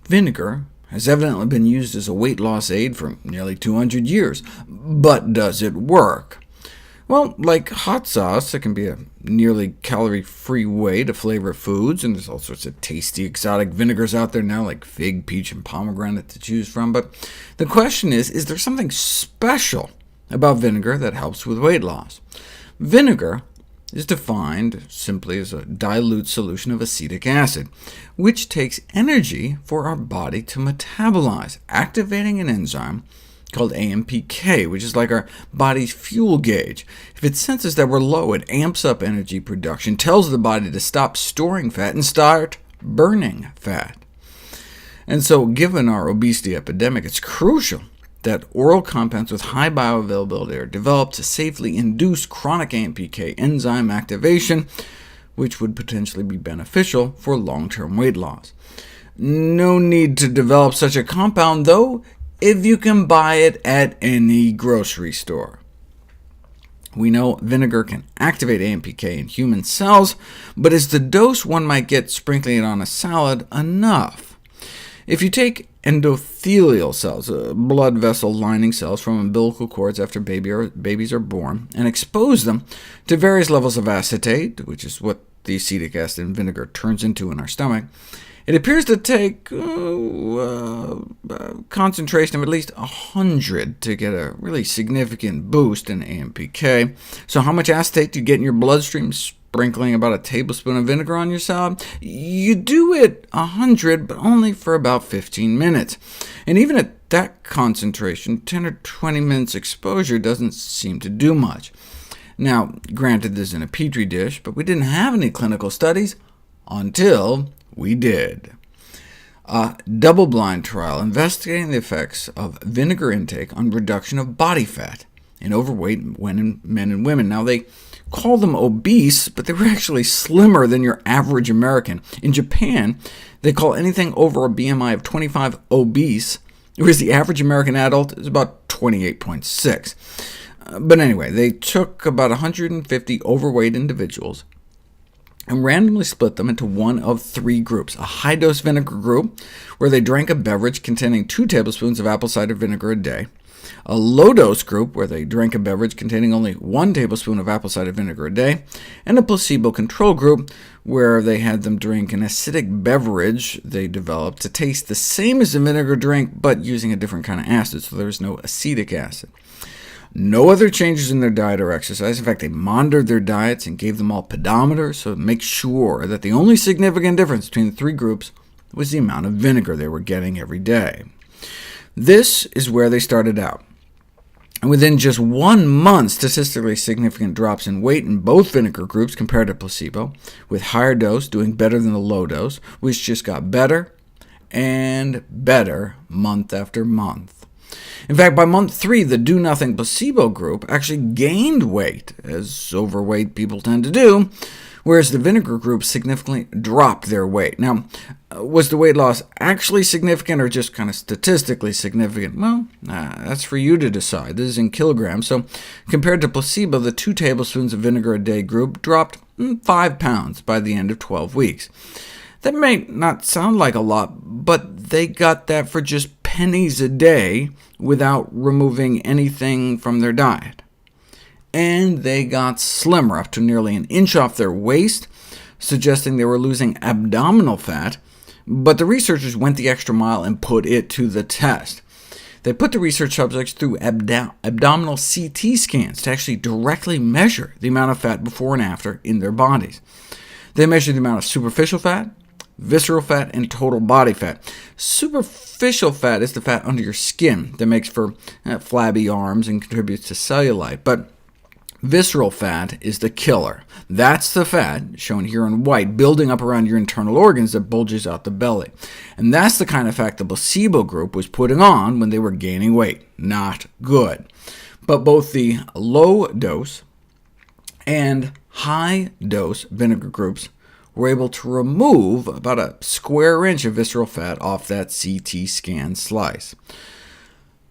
Vinegar has evidently been used as a weight loss aid for nearly 200 years, but does it work? Well, like hot sauce, it can be a nearly calorie-free way to flavor foods, and there's all sorts of tasty exotic vinegars out there now, like fig, peach, and pomegranate to choose from. But the question is there something special about vinegar that helps with weight loss? Vinegar is defined simply as a dilute solution of acetic acid, which takes energy for our body to metabolize, activating an enzyme called AMPK, which is like our body's fuel gauge. If it senses that we're low, it amps up energy production, tells the body to stop storing fat and start burning fat. And so, given our obesity epidemic, it's crucial that oral compounds with high bioavailability are developed to safely induce chronic AMPK enzyme activation, which would potentially be beneficial for long-term weight loss. No need to develop such a compound, though, if you can buy it at any grocery store. We know vinegar can activate AMPK in human cells, but is the dose one might get sprinkling it on a salad enough? If you take endothelial cells, blood vessel lining cells from umbilical cords after babies are born, and expose them to various levels of acetate, which is what the acetic acid in vinegar turns into in our stomach, it appears to take concentration of at least 100 to get a really significant boost in AMPK. So how much acetate do you get in your bloodstream sprinkling about a tablespoon of vinegar on your salad? You do it 100, but only for about 15 minutes. And even at that concentration, 10 or 20 minutes exposure doesn't seem to do much. Now, granted, this is in a petri dish, but we didn't have any clinical studies until we did. A double-blind trial investigating the effects of vinegar intake on reduction of body fat in overweight men and women. Now, they call them obese, but they were actually slimmer than your average American. In Japan, they call anything over a BMI of 25 obese, whereas the average American adult is about 28.6. But anyway, they took about 150 overweight individuals and randomly split them into one of three groups: a high-dose vinegar group, where they drank a beverage containing 2 tablespoons of apple cider vinegar a day; a low-dose group, where they drank a beverage containing only 1 tablespoon of apple cider vinegar a day; and a placebo control group, where they had them drink an acidic beverage they developed to taste the same as a vinegar drink, but using a different kind of acid, so there was no acetic acid. No other changes in their diet or exercise. In fact, they monitored their diets and gave them all pedometers to make sure that the only significant difference between the three groups was the amount of vinegar they were getting every day. This is where they started out. And within just 1 month, statistically significant drops in weight in both vinegar groups compared to placebo, with higher dose doing better than the low dose, which just got better and better month after month. In fact, by month 3, the do-nothing placebo group actually gained weight, as overweight people tend to do, whereas the vinegar group significantly dropped their weight. Now, was the weight loss actually significant, or just kind of statistically significant? Well, that's for you to decide. This is in kilograms, so compared to placebo, the 2 tablespoons of vinegar a day group dropped 5 pounds by the end of 12 weeks. That may not sound like a lot, but they got that for just pennies a day without removing anything from their diet. And they got slimmer, up to nearly an inch off their waist, suggesting they were losing abdominal fat, but the researchers went the extra mile and put it to the test. They put the research subjects through abdominal CT scans to actually directly measure the amount of fat before and after in their bodies. They measured the amount of superficial fat, visceral fat, and total body fat. Superficial fat is the fat under your skin that makes for flabby arms and contributes to cellulite, but visceral fat is the killer. That's the fat, shown here in white, building up around your internal organs that bulges out the belly. And that's the kind of fat the placebo group was putting on when they were gaining weight. Not good. But both the low-dose and high-dose vinegar groups were able to remove about a square inch of visceral fat off that CT scan slice.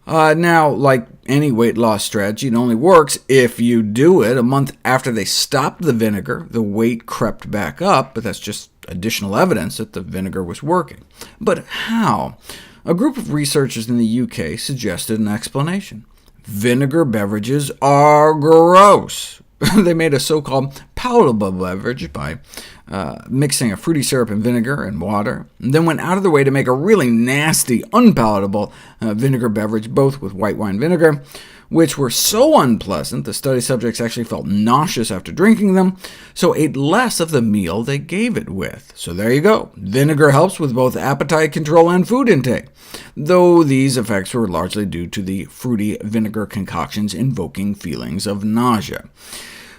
Now, like any weight loss strategy, it only works if you do it. A month after they stopped the vinegar, the weight crept back up, but that's just additional evidence that the vinegar was working. But how? A group of researchers in the UK suggested an explanation. Vinegar beverages are gross. They made a so-called palatable beverage by mixing a fruity syrup and vinegar and water, and then went out of their way to make a really nasty, unpalatable vinegar beverage, both with white wine vinegar, which were so unpleasant the study subjects actually felt nauseous after drinking them, so ate less of the meal they gave it with. So there you go. Vinegar helps with both appetite control and food intake, though these effects were largely due to the fruity vinegar concoctions invoking feelings of nausea.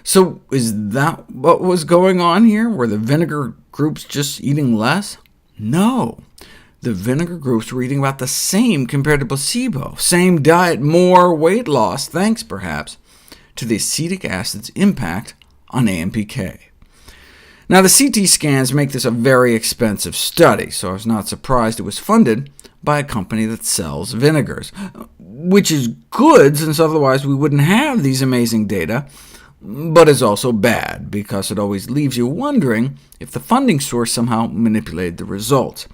So is that what was going on here? Were the vinegar groups just eating less? No. The vinegar groups were eating about the same compared to placebo. Same diet, more weight loss, thanks perhaps to the acetic acid's impact on AMPK. Now, the CT scans make this a very expensive study, so I was not surprised it was funded by a company that sells vinegars, which is good, since otherwise we wouldn't have these amazing data, but is also bad, because it always leaves you wondering if the funding source somehow manipulated the results.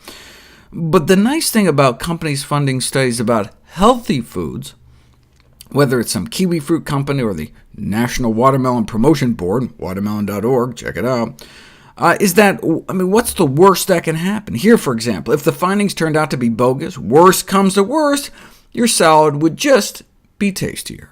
But the nice thing about companies funding studies about healthy foods, whether it's some kiwi fruit company or the National Watermelon Promotion Board, watermelon.org, check it out, is that, what's the worst that can happen? Here, for example, if the findings turned out to be bogus, worst comes to worst, your salad would just be tastier.